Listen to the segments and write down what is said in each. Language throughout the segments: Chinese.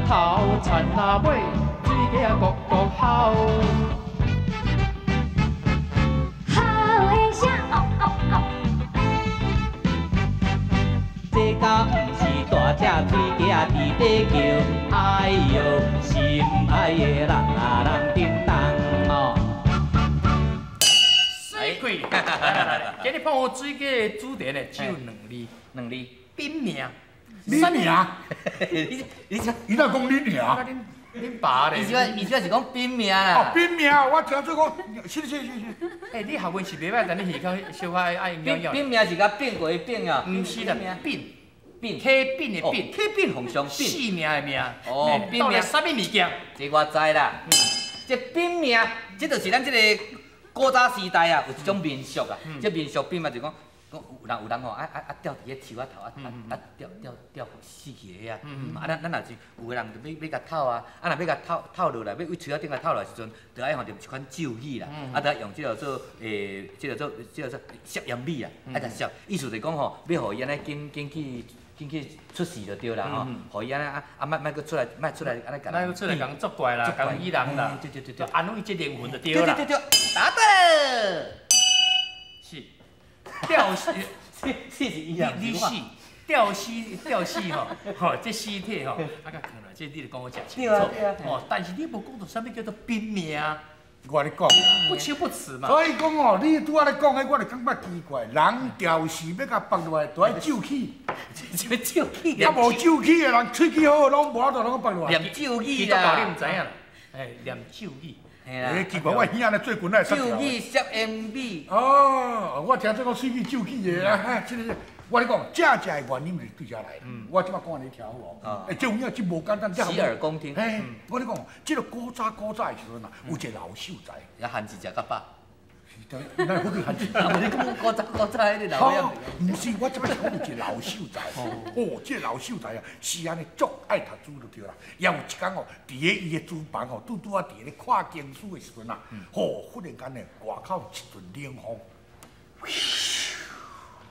头，田啊尾，水鸡啊咕咕吼。好的声，哦哦哦。这家不是大只水鸡啊伫底叫，哎哟，心爱的人啊人叮当哦。水鬼，来，今日碰我水鸡的主题呢，只有两字，冰命。你名？你这，伊哪讲你名？恁爸咧？伊这是讲冰命啦。哦，冰名，我听做讲，是。哎，你学问是袂歹，但你耳口小可爱喵喵。冰命是甲变过的变啊。唔是啦，变，变，起变的变，起变红上变。死命的命。哦，冰命啥物物件？这我知啦。这冰命，这就是咱这个古早时代啊，有一种民俗啊。这民俗变嘛，就讲有人吼，吊伫个树仔头吊死去个啊。咱若是有个人就要甲透啊，若要甲透落来，要为树仔顶甲透落来时阵，就爱用着一款咒语啦，就爱用这个做这个做摄阳米啊，甲摄，意思就讲吼，要互伊安尼紧去出事就对啦吼，互伊安尼莫搁出来安尼甲。莫搁出来共作怪啦，共伊人啦，对，安慰这灵魂就对啦。对，答对。是。吊死，是一样。你死，吊死吼，这尸体吼，甲藏落，这你著讲我真清楚。哦，但是你无讲到啥物叫做冰命，我咧讲，不羞不耻嘛。所以讲哦，你拄仔咧讲的，我就感觉奇怪，人吊死要甲放落来，就爱咒起。什么咒起？啊，无咒起的人，喙齿好，拢无法度拢放落来。念咒语啦。道理唔知影啦，念咒语。奇怪，我耳仔咧做滚来杀咒语摄 MV。哦，我听说讲水去咒起的啊，这个我咧讲，正的原因就是对遮来。我即摆讲安尼听好无？这有影真无简单。洗耳恭听。我咧讲，这个古早的时阵啊，有一个老秀才，也限制食甲饱。那好对限制。你讲古早迄个老样。唔是，我即摆是讲有一个老秀才。哦，这个老秀才啊，是安尼足爱读书就对啦。也有一天哦，伫个伊的厨房哦，拄啊伫咧看经书的时阵啊，忽然间呢，外口一阵冷风，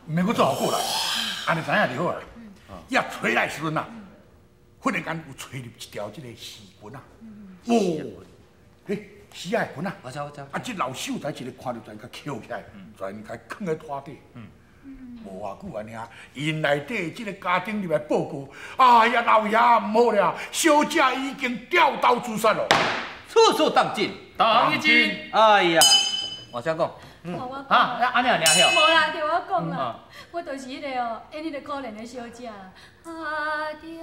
唔免搁做好过来，安尼知影就好啦。一吹来时阵啊，忽然间有吹入一条这个丝棍啊，嘿。死啊！滚啊！我知。啊，这老秀才一个看到全甲翘起来，全甲囥在拖底。无偌久安尼啊，因内底这个家庭入来报告，哎呀，老爷唔好了，小姐已经掉刀自杀了。处处当尽，当一尽。哎呀，我先讲。安尼尔晓。无啦，着我讲啦，我就是迄个哦，演迄个可怜的小姐。阿爹，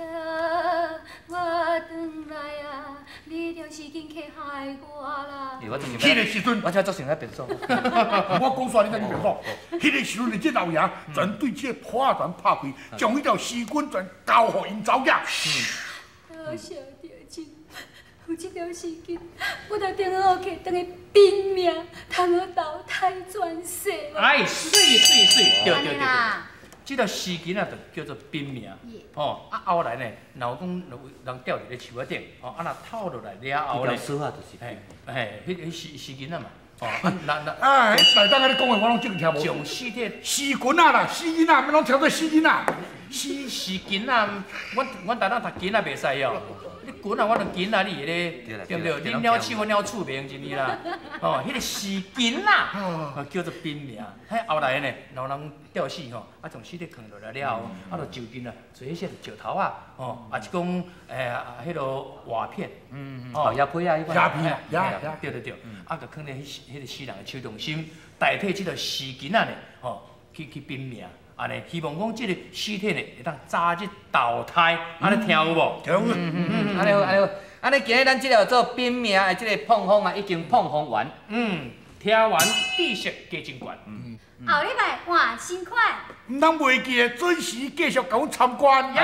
我转来啊，你就是紧去害我啦。迄个时阵，我才做成个变数。我讲煞你怎变数？迄个时阵，这老爷全对这破船拍开，将迄条丝棍全交互因走囝。多谢爹亲。有这条时间，我就顶好去当个拼命，通好投胎转世。哎，水，对。这条时间啊，就叫做冰命。哦，后来呢，若有讲人吊伫咧树仔顶，若透落来了后呢，说啊，就是，迄时间啊嘛。哦，内当安尼讲的，我拢真听无。从尸体死棍啊啦，死囡仔，免拢听做死囡仔。死囡仔，阮大人读囡仔袂使哦。你滚啊！我著紧啊！你个咧，对不对？你鸟鼠，我鸟鼠，袂用一呢啦。哦，迄个是紧啦，叫做冰命。迄后来呢，老人吊死吼，从尸体放落来了后，就就近啊，做迄些石头啊，是讲迄落瓦片，鸦片啊，鸦片，对，就放咧迄个死人的手中心，代替即个是紧啊呢，去冰命。安尼，希望讲即个尸体呢会当早日投胎，安尼听有无？安尼好，安尼今日咱即个做冰命的即个碰风啊，已经碰风完。听完知识加真悬。后礼拜换新款，唔通袂记准时继续甲阮参观。